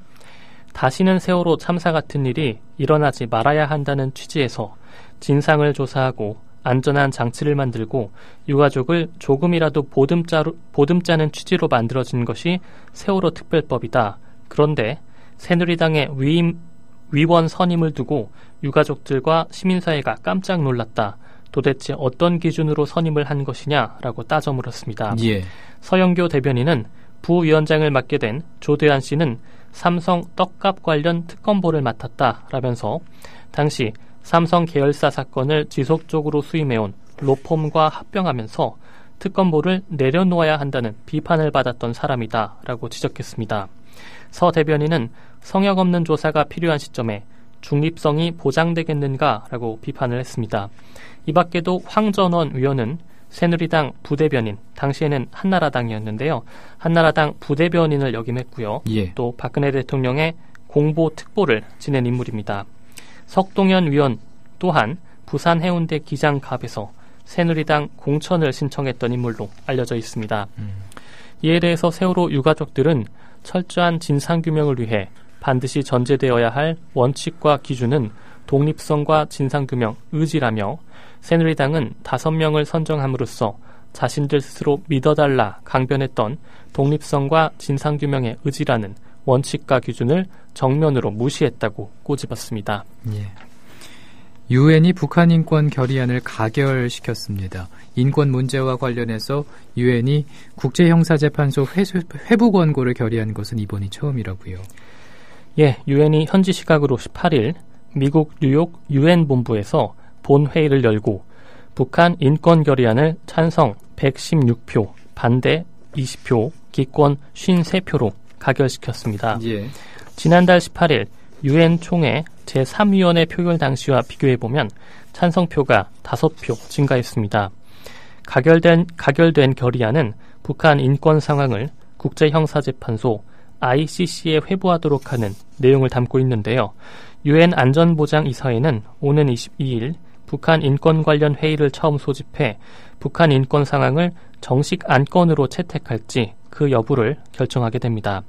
Speaker 10: 다시는 세월호 참사 같은 일이 일어나지 말아야 한다는 취지에서 진상을 조사하고 안전한 장치를 만들고 유가족을 조금이라도 보듬자는 취지로 만들어진 것이 세월호 특별법이다. 그런데 새누리당의 위원 선임을 두고 유가족들과 시민사회가 깜짝 놀랐다. 도대체 어떤 기준으로 선임을 한 것이냐라고 따져 물었습니다.
Speaker 2: 예.
Speaker 10: 서영교 대변인은 부위원장을 맡게 된 조대환 씨는 삼성 떡값 관련 특검보를 맡았다라면서 당시 삼성 계열사 사건을 지속적으로 수임해온 로펌과 합병하면서 특검보를 내려놓아야 한다는 비판을 받았던 사람이다라고 지적했습니다. 서 대변인은 성역 없는 조사가 필요한 시점에 중립성이 보장되겠는가라고 비판을 했습니다. 이 밖에도 황전원 의원은 새누리당 부대변인, 당시에는 한나라당이었는데요. 한나라당 부대변인을 역임했고요.
Speaker 2: 예.
Speaker 10: 또 박근혜 대통령의 공보 특보를 지낸 인물입니다. 석동현 의원 또한 부산 해운대 기장갑에서 새누리당 공천을 신청했던 인물로 알려져 있습니다. 이에 대해서 세월호 유가족들은 철저한 진상규명을 위해 반드시 전제되어야 할 원칙과 기준은 독립성과 진상규명 의지라며 새누리당은 5명을 선정함으로써 자신들 스스로 믿어달라 강변했던 독립성과 진상규명의 의지라는 원칙과 기준을 정면으로 무시했다고 꼬집었습니다.
Speaker 2: 예. 유엔이 북한 인권 결의안을 가결시켰습니다. 인권 문제와 관련해서 유엔이 국제형사재판소 회부 권고를 결의한 것은 이번이 처음이라고요.
Speaker 10: 예, 유엔이 현지 시각으로 18일 미국 뉴욕 유엔 본부에서 본회의를 열고 북한 인권 결의안을 찬성 116표, 반대 20표, 기권 53표로 가결시켰습니다.
Speaker 2: 예.
Speaker 10: 지난달 18일 유엔 총회 제3위원회 표결 당시와 비교해보면 찬성표가 5표 증가했습니다. 가결된 결의안은 북한 인권 상황을 국제형사재판소 ICC에 회부하도록 하는 내용을 담고 있는데요. 유엔 안전보장이사회는 오는 22일 북한 인권 관련 회의를 처음 소집해 북한 인권 상황을 정식 안건으로 채택할지 그 여부를 결정하게 됩니다.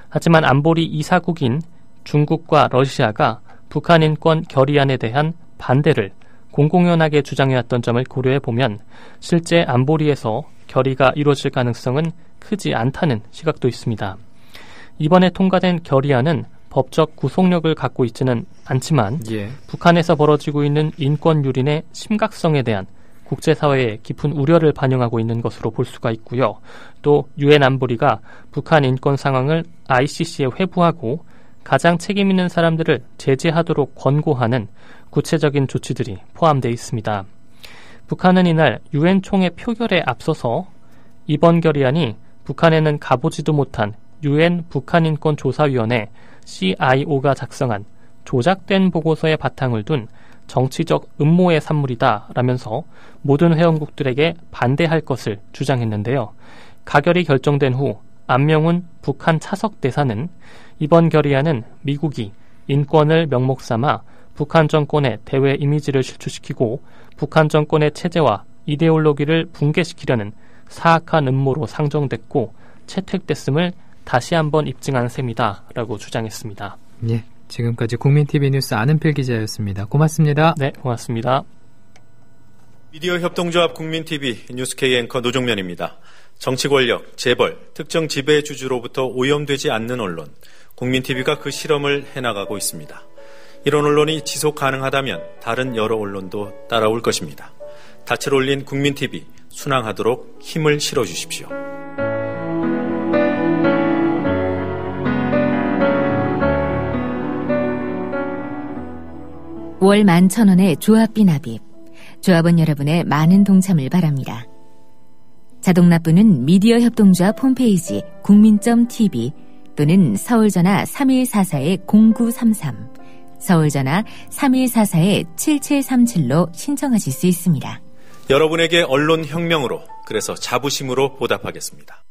Speaker 10: 하지만 안보리 이사국인 중국과 러시아가 북한 인권 결의안에 대한 반대를 공공연하게 주장해왔던 점을 고려해보면 실제 안보리에서 결의가 이루어질 가능성은 크지 않다는 시각도 있습니다. 이번에 통과된 결의안은 법적 구속력을 갖고 있지는 않지만
Speaker 2: 예.
Speaker 10: 북한에서 벌어지고 있는 인권 유린의 심각성에 대한 국제사회의 깊은 우려를 반영하고 있는 것으로 볼 수가 있고요. 또 유엔 안보리가 북한 인권 상황을 ICC에 회부하고 가장 책임 있는 사람들을 제재하도록 권고하는 구체적인 조치들이 포함되어 있습니다. 북한은 이날 유엔 총회 표결에 앞서서 이번 결의안이 북한에는 가보지도 못한 유엔 북한인권조사위원회 CIO가 작성한 조작된 보고서의 바탕을 둔 정치적 음모의 산물이다라면서 모든 회원국들에게 반대할 것을 주장했는데요. 가결이 결정된 후 안명훈 북한 차석 대사는 이번 결의안은 미국이 인권을 명목 삼아 북한 정권의 대외 이미지를 실추시키고 북한 정권의 체제와 이데올로기를 붕괴시키려는 사악한 음모로 상정됐고 채택됐음을 다시 한번 입증한 셈이다 라고 주장했습니다.
Speaker 2: 예, 지금까지 국민TV 뉴스 아는필 기자였습니다. 고맙습니다.
Speaker 10: 네, 고맙습니다.
Speaker 1: 미디어 협동조합 국민TV 뉴스K 앵커 노종면입니다. 정치 권력, 재벌, 특정 지배 주주로부터 오염되지 않는 언론, 국민TV가 그 실험을 해나가고 있습니다. 이런 언론이 지속 가능하다면 다른 여러 언론도 따라올 것입니다. 닻을 올린 국민TV, 순항하도록 힘을 실어주십시오.
Speaker 8: 월 11,000원의 조합비 납입. 조합원 여러분의 많은 동참을 바랍니다. 자동납부는 미디어 협동조합 홈페이지 국민.tv 또는 서울전화 3144-0933, 서울전화 3144-7737로 신청하실 수 있습니다.
Speaker 1: 여러분에게 언론혁명으로, 그래서 자부심으로 보답하겠습니다.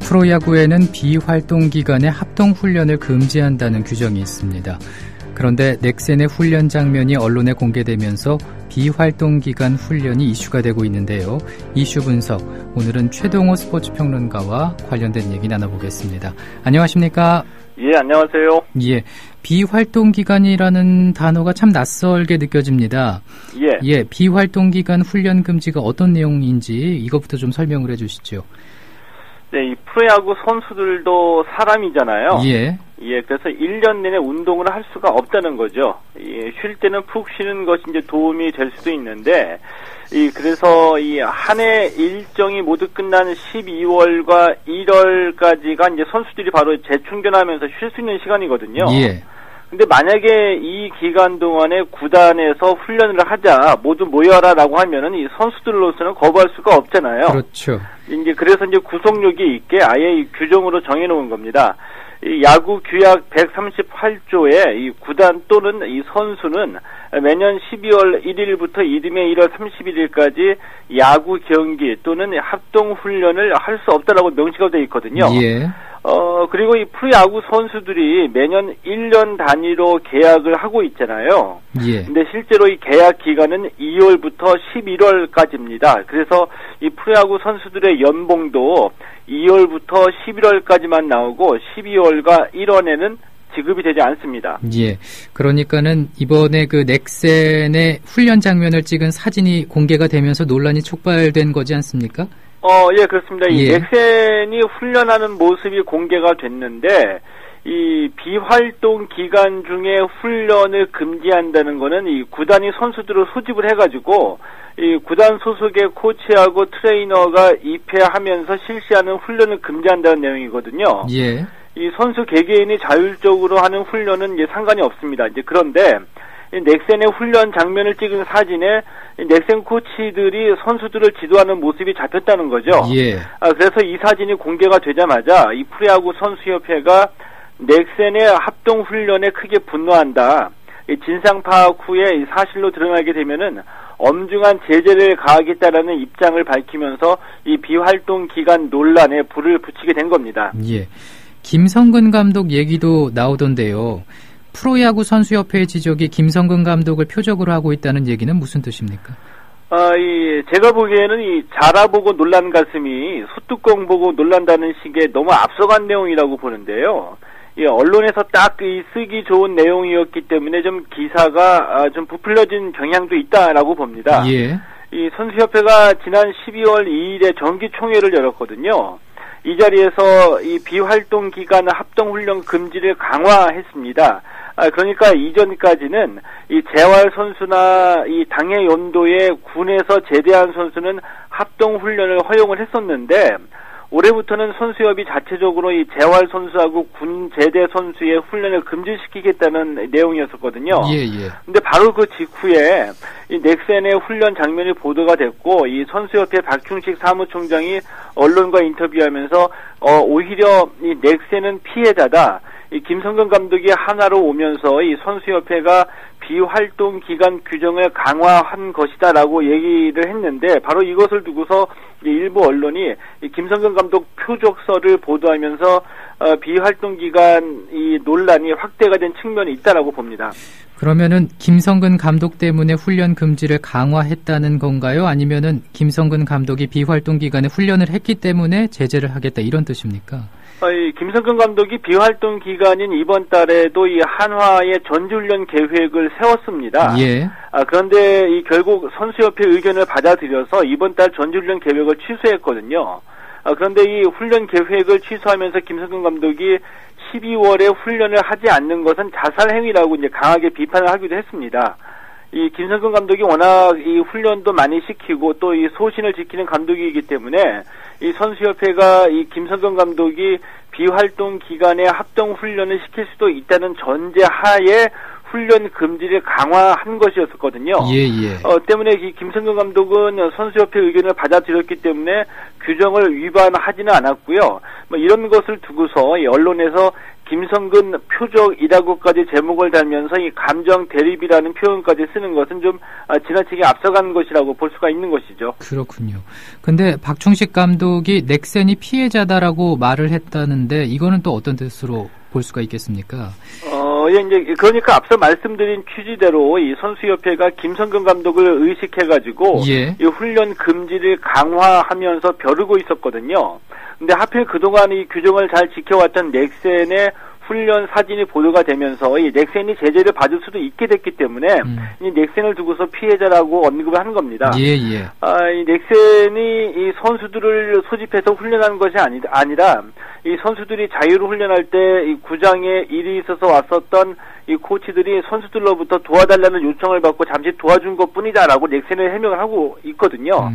Speaker 2: 프로야구에는 비활동 기간에 합동훈련을 금지한다는 규정이 있습니다. 그런데 넥센의 훈련 장면이 언론에 공개되면서 비활동 기간 훈련이 이슈가 되고 있는데요. 이슈 분석, 오늘은 최동호 스포츠평론가와 관련된 얘기 나눠보겠습니다. 안녕하십니까?
Speaker 11: 예, 안녕하세요.
Speaker 2: 예, 비활동 기간이라는 단어가 참 낯설게 느껴집니다. 예, 비활동 기간 훈련 금지가 어떤 내용인지 이것부터 좀 설명을 해주시죠.
Speaker 11: 네, 이 프로야구 선수들도 사람이잖아요.
Speaker 2: 예,
Speaker 11: 그래서 1년 내내 운동을 할 수가 없다는 거죠. 쉴 때는 푹 쉬는 것이 이제 도움이 될 수도 있는데, 그래서 이 한 해 일정이 모두 끝난 12월과 1월까지가 이제 선수들이 바로 재충전하면서 쉴 수 있는 시간이거든요.
Speaker 2: 예.
Speaker 11: 근데 만약에 이 기간 동안에 구단에서 훈련을 하자, 모두 모여라라고 하면은 이 선수들로서는 거부할 수가 없잖아요.
Speaker 2: 그렇죠.
Speaker 11: 그래서 구속력이 있게 아예 이 규정으로 정해놓은 겁니다. 이 야구 규약 138조에 이 구단 또는 이 선수는 매년 12월 1일부터 이듬해 1월 31일까지 야구 경기 또는 합동 훈련을 할 수 없다라고 명시가 되어 있거든요.
Speaker 2: 예.
Speaker 11: 그리고 이 프로야구 선수들이 매년 1년 단위로 계약을 하고 있잖아요.
Speaker 2: 예.
Speaker 11: 근데 실제로 이 계약 기간은 2월부터 11월까지입니다. 그래서 이 프로야구 선수들의 연봉도 2월부터 11월까지만 나오고 12월과 1월에는 지급이 되지 않습니다.
Speaker 2: 예. 그러니까는 이번에 그 넥센의 훈련 장면을 찍은 사진이 공개가 되면서 논란이 촉발된 거지 않습니까?
Speaker 11: 예, 그렇습니다. 이 넥센이 훈련하는 모습이 공개가 됐는데, 이 비활동 기간 중에 훈련을 금지한다는 거는 이 구단이 선수들을 소집을 해가지고, 이 구단 소속의 코치하고 트레이너가 입회하면서 실시하는 훈련을 금지한다는 내용이거든요.
Speaker 2: 예.
Speaker 11: 이 선수 개개인이 자율적으로 하는 훈련은 이제 상관이 없습니다. 이제 그런데, 넥센의 훈련 장면을 찍은 사진에 넥센 코치들이 선수들을 지도하는 모습이 잡혔다는 거죠.
Speaker 2: 예.
Speaker 11: 그래서 이 사진이 공개가 되자마자 이 프로야구 선수협회가 넥센의 합동 훈련에 크게 분노한다. 이 진상 파악 후에 이 사실로 드러나게 되면은 엄중한 제재를 가하겠다라는 입장을 밝히면서 이 비활동 기간 논란에 불을 붙이게 된 겁니다.
Speaker 2: 예. 김성근 감독 얘기도 나오던데요. 프로야구 선수협회의 지적이 김성근 감독을 표적으로 하고 있다는 얘기는 무슨 뜻입니까?
Speaker 11: 제가 보기에는 이 자라보고 놀란 가슴이 소뚜껑 보고 놀란다는 식의 너무 앞서간 내용이라고 보는데요. 언론에서 딱 쓰기 좋은 내용이었기 때문에 좀 기사가 좀 부풀려진 경향도 있다라고 봅니다.
Speaker 2: 예.
Speaker 11: 이 선수협회가 지난 12월 2일에 정기총회를 열었거든요. 이 자리에서 이 비활동 기간 합동훈련 금지를 강화했습니다. 그러니까 이전까지는 이 재활 선수나 이 당해 연도에 군에서 제대한 선수는 합동훈련을 허용을 했었는데, 올해부터는 선수협이 자체적으로 이 재활 선수하고 군 제대 선수의 훈련을 금지시키겠다는 내용이었었거든요.
Speaker 2: 예.
Speaker 11: 근데 바로 그 직후에 이 넥센의 훈련 장면이 보도가 됐고, 이 선수협회 박충식 사무총장이 언론과 인터뷰하면서 오히려 이 넥센은 피해자다. 이 김성근 감독이 한화로 오면서 이 선수협회가 비활동 기간 규정을 강화한 것이다라고 얘기를 했는데 바로 이것을 두고서 일부 언론이 이 김성근 감독 표적서를 보도하면서 비활동 기간 이 논란이 확대가 된 측면이 있다라고 봅니다.
Speaker 2: 그러면은 김성근 감독 때문에 훈련 금지를 강화했다는 건가요? 아니면은 김성근 감독이 비활동 기간에 훈련을 했기 때문에 제재를 하겠다 이런 뜻입니까?
Speaker 11: 이 김성근 감독이 비활동 기간인 이번 달에도 이 한화의 전지훈련 계획을 세웠습니다.
Speaker 2: 예.
Speaker 11: 그런데 이 결국 선수협회 의견을 받아들여서 이번 달 전지훈련 계획을 취소했거든요. 그런데 이 훈련 계획을 취소하면서 김성근 감독이 12월에 훈련을 하지 않는 것은 자살 행위라고 이제 강하게 비판을 하기도 했습니다. 이 김성근 감독이 워낙 이 훈련도 많이 시키고 또 이 소신을 지키는 감독이기 때문에 이 선수협회가 이 김성근 감독이 비활동 기간에 합동 훈련을 시킬 수도 있다는 전제 하에 훈련 금지를 강화한 것이었었거든요. 때문에 이 김성근 감독은 선수협회 의견을 받아들였기 때문에 규정을 위반하지는 않았고요. 뭐 이런 것을 두고서 이 언론에서 김성근 표적이라고까지 제목을 달면서 이 감정 대립이라는 표현까지 쓰는 것은 좀 지나치게 앞서간 것이라고 볼 수가 있는 것이죠.
Speaker 2: 그렇군요. 근데 박충식 감독이 넥센이 피해자다라고 말을 했다는데 이거는 또 어떤 뜻으로 볼 수가 있겠습니까?
Speaker 11: 이제 그러니까 앞서 말씀드린 취지대로 이 선수협회가 김성근 감독을 의식해가지고 이 훈련 금지를 강화하면서 벼르고 있었거든요. 근데 하필 그동안 이 규정을 잘 지켜왔던 넥센의 훈련 사진이 보도가 되면서 이 넥센이 제재를 받을 수도 있게 됐기 때문에 이 넥센을 두고서 피해자라고 언급을 하는 겁니다. 이 넥센이 이 선수들을 소집해서 훈련하는 것이 아니라 이 선수들이 자유로 훈련할 때 이 구장에 일이 있어서 왔었던 이 코치들이 선수들로부터 도와달라는 요청을 받고 잠시 도와준 것뿐이다라고 넥센을 해명을 하고 있거든요.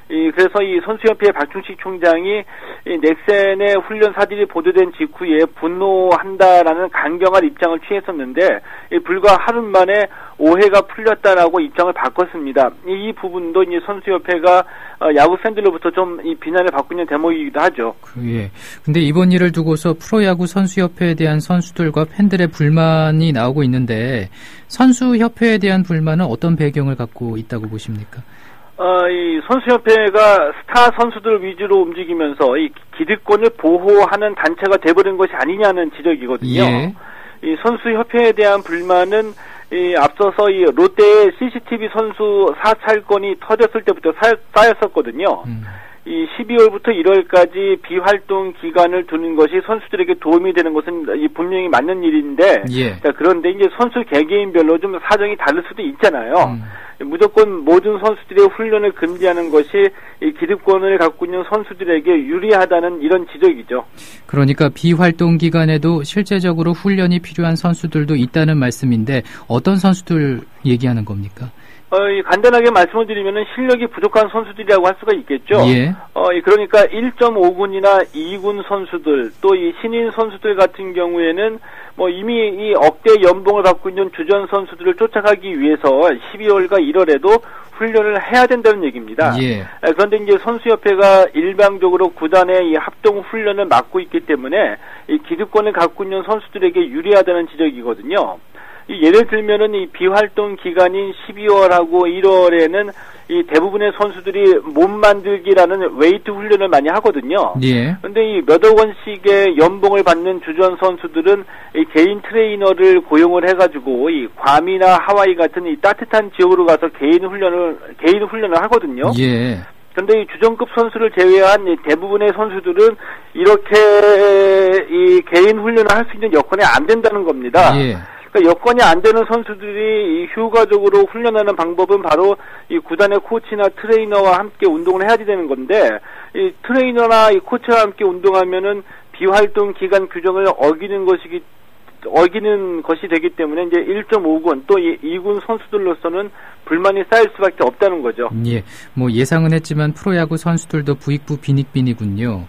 Speaker 11: 그래서 이 선수협회 박충식 총장이 이 넥센의 훈련 사진이 보도된 직후에 분노한다라는 강경한 입장을 취했었는데 불과 하루 만에 오해가 풀렸다라고 입장을 바꿨습니다. 이 부분도 이제 선수협회가 야구 팬들로부터 좀 이 비난을 받고 있는 대목이기도 하죠.
Speaker 2: 근데 이번 일을 두고서 프로야구 선수협회에 대한 선수들과 팬들의 불만이 나오고 있는데 선수협회에 대한 불만은 어떤 배경을 갖고 있다고 보십니까?
Speaker 11: 이 선수협회가 스타 선수들 위주로 움직이면서 이 기득권을 보호하는 단체가 돼버린 것이 아니냐는 지적이거든요. 이 선수협회에 대한 불만은 이 앞서서 이 롯데의 CCTV 선수 사찰건이 터졌을 때부터 쌓였었거든요. 이 12월부터 1월까지 비활동 기간을 두는 것이 선수들에게 도움이 되는 것은 분명히 맞는 일인데, 그런데 이제 선수 개개인별로 좀 사정이 다를 수도 있잖아요. 무조건 모든 선수들의 훈련을 금지하는 것이 이 기득권을 갖고 있는 선수들에게 유리하다는 이런 지적이죠.
Speaker 2: 그러니까 비활동 기간에도 실제적으로 훈련이 필요한 선수들도 있다는 말씀인데 어떤 선수들 얘기하는 겁니까?
Speaker 11: 간단하게 말씀을 드리면은 실력이 부족한 선수들이라고 할 수가 있겠죠. 그러니까 1.5군이나 2군 선수들 또 이 신인 선수들 같은 경우에는 뭐 이미 이 억대 연봉을 받고 있는 주전 선수들을 쫓아가기 위해서 12월과 1월에도 훈련을 해야 된다는 얘기입니다. 그런데 이제 선수협회가 일방적으로 구단의 이 합동 훈련을 막고 있기 때문에 이 기득권을 갖고 있는 선수들에게 유리하다는 지적이거든요. 예를 들면은 이 비활동 기간인 12월하고 1월에는 이 대부분의 선수들이 몸 만들기라는 웨이트 훈련을 많이 하거든요. 그런데 이 몇억 원씩의 연봉을 받는 주전 선수들은 이 개인 트레이너를 고용을 해가지고 이 괌이나 하와이 같은 이 따뜻한 지역으로 가서 개인 훈련을 하거든요. 그런데 이 주전급 선수를 제외한 이 대부분의 선수들은 이렇게 이 개인 훈련을 할 수 있는 여건이 안 된다는 겁니다. 그러니까 여건이 안 되는 선수들이 이 휴가적으로 훈련하는 방법은 바로 이 구단의 코치나 트레이너와 함께 운동을 해야지 되는 건데 이 트레이너나 이 코치와 함께 운동하면은 비활동 기간 규정을 어기는 것이 되기 때문에 이제 1.5군 또 2군 선수들로서는 불만이 쌓일 수밖에 없다는 거죠.
Speaker 2: 뭐 예상은 했지만 프로야구 선수들도 부익부 빈익빈이군요.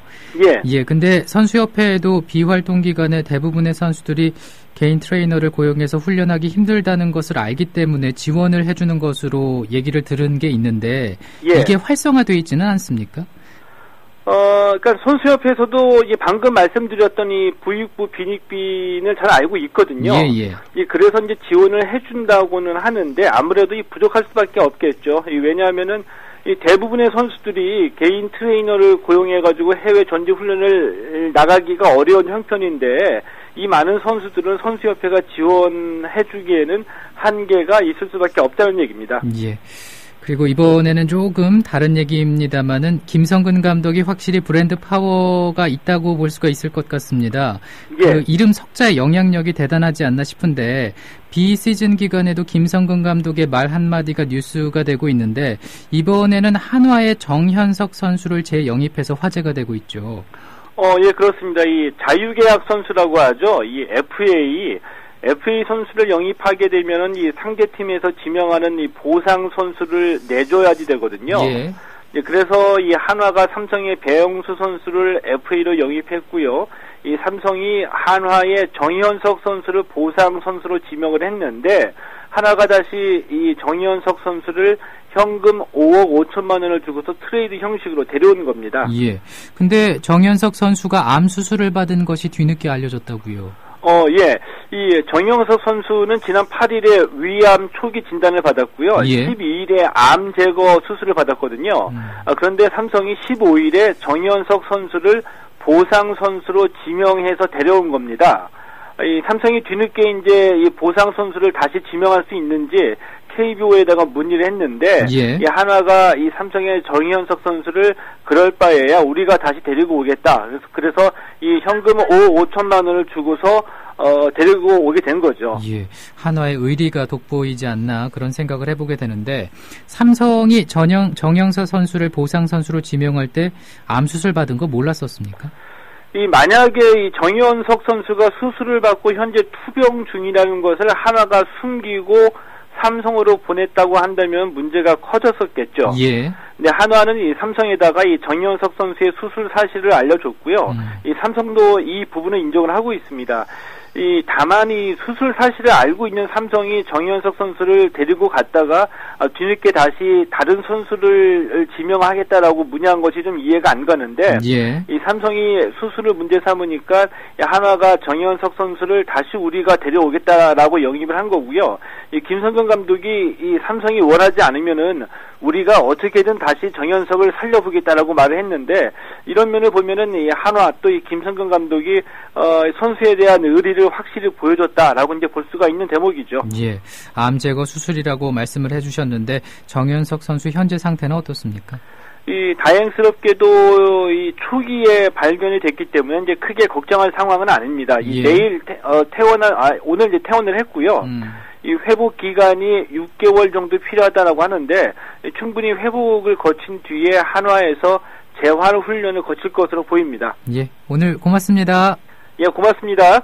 Speaker 2: 근데 선수협회에도 비활동 기간에 대부분의 선수들이 개인 트레이너를 고용해서 훈련하기 힘들다는 것을 알기 때문에 지원을 해주는 것으로 얘기를 들은 게 있는데 이게 활성화되어 있지는 않습니까?
Speaker 11: 그러니까 선수협회에서도 이 방금 말씀드렸던 이 부익부 빈익빈을 잘 알고 있거든요. 그래서 이제 지원을 해준다고는 하는데 아무래도 부족할 수밖에 없겠죠. 왜냐하면은 이 대부분의 선수들이 개인 트레이너를 고용해가지고 해외 전지 훈련을 나가기가 어려운 형편인데 이 많은 선수들은 선수협회가 지원해주기에는 한계가 있을 수밖에 없다는 얘기입니다.
Speaker 2: 예. 그리고 이번에는 조금 다른 얘기입니다만은 김성근 감독이 확실히 브랜드 파워가 있다고 볼 수가 있을 것 같습니다. 그 이름 석자의 영향력이 대단하지 않나 싶은데 비시즌 기간에도 김성근 감독의 말 한마디가 뉴스가 되고 있는데 이번에는 한화의 정현석 선수를 재영입해서 화제가 되고 있죠.
Speaker 11: 예, 그렇습니다. 이 자유계약 선수라고 하죠. 이 FA 선수를 영입하게 되면은 이 상대팀에서 지명하는 이 보상 선수를 내줘야지 되거든요. 그래서 이 한화가 삼성의 배영수 선수를 FA로 영입했고요. 이 삼성이 한화의 정현석 선수를 보상 선수로 지명을 했는데 한화가 다시 이 정현석 선수를 현금 5억 5천만 원을 주고서 트레이드 형식으로 데려온 겁니다.
Speaker 2: 예. 근데 정현석 선수가 암 수술을 받은 것이 뒤늦게 알려졌다고요.
Speaker 11: 이 정영석 선수는 지난 8일에 위암 초기 진단을 받았고요. 12일에 암 제거 수술을 받았거든요. 그런데 삼성이 15일에 정현석 선수를 보상 선수로 지명해서 데려온 겁니다. 이 삼성이 뒤늦게 이제 이 보상 선수를 다시 지명할 수 있는지 KBO에다가 문의를 했는데 이 한화가 이 삼성의 정현석 선수를 그럴 바에야 우리가 다시 데리고 오겠다. 그래서 이 현금 5억 5천만 원을 주고서 데리고 오게 된 거죠.
Speaker 2: 예, 한화의 의리가 돋보이지 않나 그런 생각을 해보게 되는데 삼성이 정영석 선수를 보상 선수로 지명할 때 암 수술 받은 거 몰랐었습니까?
Speaker 11: 만약에 이 정현석 선수가 수술을 받고 현재 투병 중이라는 것을 한화가 숨기고 삼성으로 보냈다고 한다면 문제가 커졌었겠죠. 근데 한화는 이 삼성에다가 이 정현석 선수의 수술 사실을 알려줬고요. 이 삼성도 이 부분을 인정을 하고 있습니다. 다만 이 수술 사실을 알고 있는 삼성이 정현석 선수를 데리고 갔다가 뒤늦게 다시 다른 선수를 지명하겠다라고 문의한 것이 좀 이해가 안 가는데 이 삼성이 수술을 문제 삼으니까 한화가 정현석 선수를 다시 우리가 데려오겠다라고 영입을 한 거고요. 이 김성근 감독이 이 삼성이 원하지 않으면은 우리가 어떻게든 다시 정현석을 살려보겠다라고 말을 했는데 이런 면을 보면은 이 한화 또 이 김성근 감독이 선수에 대한 의리를 확실히 보여줬다라고 이제 볼 수가 있는 대목이죠.
Speaker 2: 예, 암 제거 수술이라고 말씀을 해주셨는데 정현석 선수 현재 상태는 어떻습니까?
Speaker 11: 다행스럽게도 이 초기에 발견이 됐기 때문에 이제 크게 걱정할 상황은 아닙니다. 내일 오늘 이제 퇴원을 했고요. 이 회복 기간이 6개월 정도 필요하다라고 하는데 충분히 회복을 거친 뒤에 한화에서 재활 훈련을 거칠 것으로 보입니다.
Speaker 2: 예, 오늘 고맙습니다.
Speaker 11: 예, 고맙습니다.